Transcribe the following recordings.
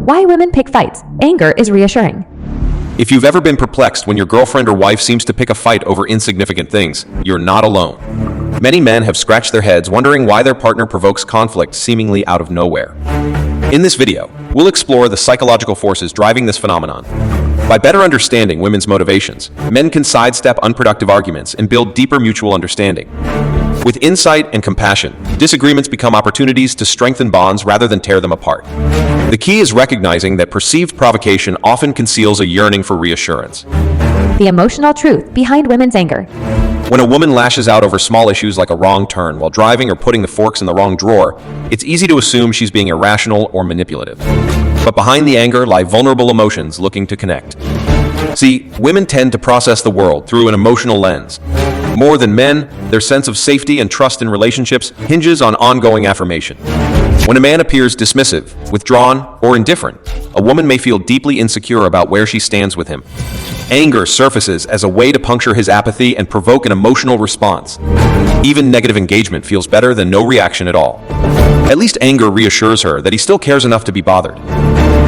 Why women pick fights. Anger is reassuring. If you've ever been perplexed when your girlfriend or wife seems to pick a fight over insignificant things, you're not alone. Many men have scratched their heads wondering why their partner provokes conflict seemingly out of nowhere. In this video, we'll explore the psychological forces driving this phenomenon. By better understanding women's motivations, men can sidestep unproductive arguments and build deeper mutual understanding. With insight and compassion, disagreements become opportunities to strengthen bonds rather than tear them apart. The key is recognizing that perceived provocation often conceals a yearning for reassurance. The emotional truth behind women's anger. When a woman lashes out over small issues like a wrong turn while driving or putting the forks in the wrong drawer, it's easy to assume she's being irrational or manipulative. But behind the anger lie vulnerable emotions looking to connect. See, women tend to process the world through an emotional lens. More than men, their sense of safety and trust in relationships hinges on ongoing affirmation. When a man appears dismissive, withdrawn, or indifferent, a woman may feel deeply insecure about where she stands with him. Anger surfaces as a way to puncture his apathy and provoke an emotional response. Even negative engagement feels better than no reaction at all. At least anger reassures her that he still cares enough to be bothered.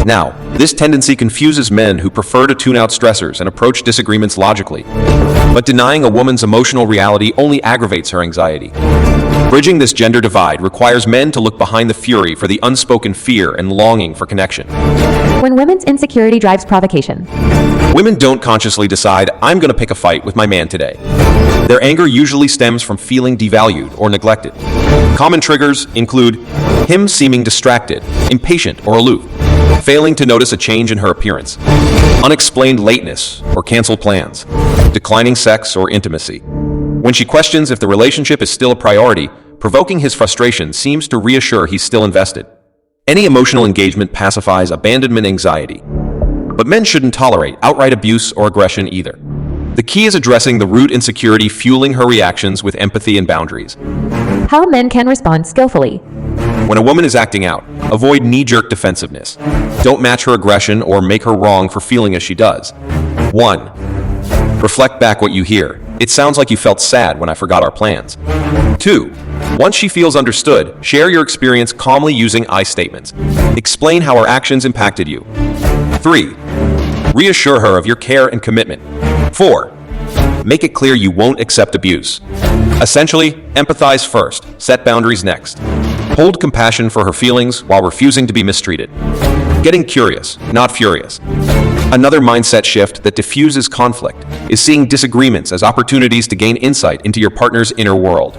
Now, this tendency confuses men who prefer to tune out stressors and approach disagreements logically. But denying a woman's emotional reality only aggravates her anxiety. Bridging this gender divide requires men to look behind the fury for the unspoken fear and longing for connection. When women's insecurity drives provocation. Women don't consciously decide, I'm going to pick a fight with my man today. Their anger usually stems from feeling devalued or neglected. Common triggers include him seeming distracted, impatient, or aloof, failing to notice a change in her appearance, unexplained lateness or canceled plans, declining sex or intimacy. When she questions if the relationship is still a priority, provoking his frustration seems to reassure he's still invested. Any emotional engagement pacifies abandonment anxiety. But men shouldn't tolerate outright abuse or aggression either. The key is addressing the root insecurity fueling her reactions with empathy and boundaries. How men can respond skillfully. When a woman is acting out, avoid knee-jerk defensiveness. Don't match her aggression or make her wrong for feeling as she does. 1. Reflect back what you hear. It sounds like you felt sad when I forgot our plans. 2. Once she feels understood, share your experience calmly using I statements. Explain how her actions impacted you. 3. Reassure her of your care and commitment. 4. Make it clear you won't accept abuse. Essentially, empathize first, set boundaries next. Hold compassion for her feelings while refusing to be mistreated. Getting curious, not furious. Another mindset shift that diffuses conflict is seeing disagreements as opportunities to gain insight into your partner's inner world.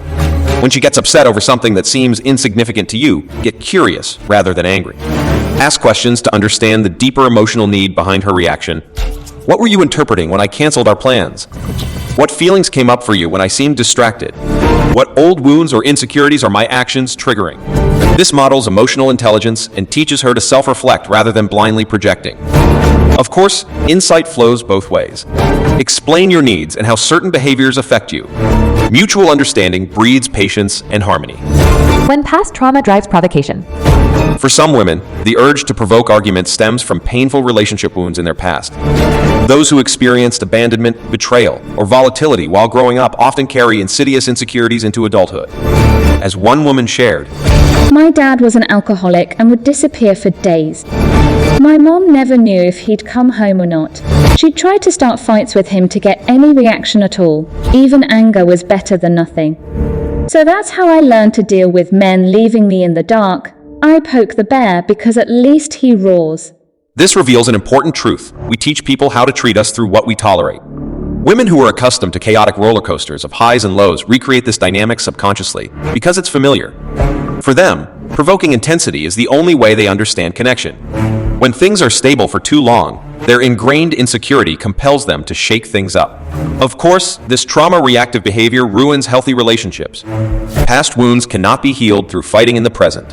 When she gets upset over something that seems insignificant to you, get curious rather than angry. Ask questions to understand the deeper emotional need behind her reaction. What were you interpreting when I canceled our plans? What feelings came up for you when I seemed distracted? What old wounds or insecurities are my actions triggering? This models emotional intelligence and teaches her to self-reflect rather than blindly projecting. Of course, insight flows both ways. Explain your needs and how certain behaviors affect you. Mutual understanding breeds patience and harmony. When past trauma drives provocation. For some women, the urge to provoke arguments stems from painful relationship wounds in their past. Those who experienced abandonment, betrayal, or volatility while growing up often carry insidious insecurities into adulthood. As one woman shared, "My dad was an alcoholic and would disappear for days. My mom never knew if he'd come home or not. She'd try to start fights with him to get any reaction at all. Even anger was better than nothing. So that's how I learned to deal with men leaving me in the dark. I poke the bear because at least he roars." This reveals an important truth. We teach people how to treat us through what we tolerate. Women who are accustomed to chaotic roller coasters of highs and lows recreate this dynamic subconsciously because it's familiar. For them, provoking intensity is the only way they understand connection. When things are stable for too long, their ingrained insecurity compels them to shake things up. Of course, this trauma-reactive behavior ruins healthy relationships. Past wounds cannot be healed through fighting in the present.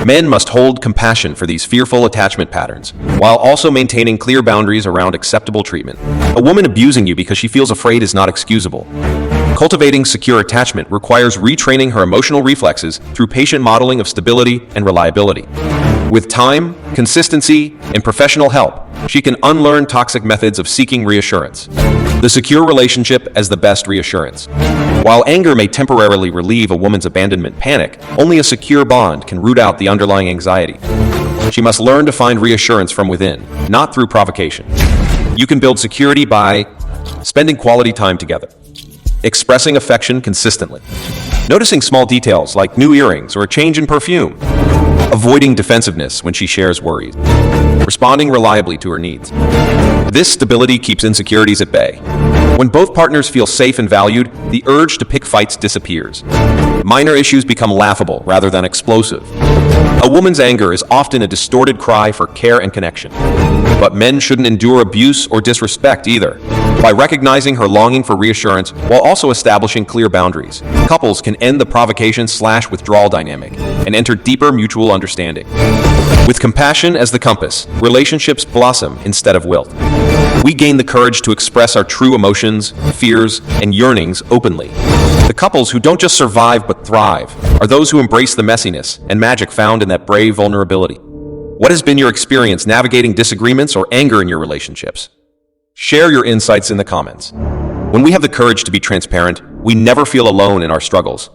Men must hold compassion for these fearful attachment patterns, while also maintaining clear boundaries around acceptable treatment. A woman abusing you because she feels afraid is not excusable. Cultivating secure attachment requires retraining her emotional reflexes through patient modeling of stability and reliability. With time, consistency, and professional help, she can unlearn toxic methods of seeking reassurance. The secure relationship as the best reassurance. While anger may temporarily relieve a woman's abandonment panic, only a secure bond can root out the underlying anxiety. She must learn to find reassurance from within, not through provocation. You can build security by spending quality time together, expressing affection consistently, noticing small details like new earrings or a change in perfume, avoiding defensiveness when she shares worries, responding reliably to her needs. This stability keeps insecurities at bay. When both partners feel safe and valued, the urge to pick fights disappears. Minor issues become laughable rather than explosive. A woman's anger is often a distorted cry for care and connection. But men shouldn't endure abuse or disrespect either. By recognizing her longing for reassurance while also establishing clear boundaries, couples can end the provocation/withdrawal dynamic and enter deeper mutual understanding. With compassion as the compass, relationships blossom instead of wilt. We gain the courage to express our true emotions, fears, and yearnings openly. The couples who don't just survive but thrive are those who embrace the messiness and magic found in that brave vulnerability. What has been your experience navigating disagreements or anger in your relationships? Share your insights in the comments. When we have the courage to be transparent, we never feel alone in our struggles.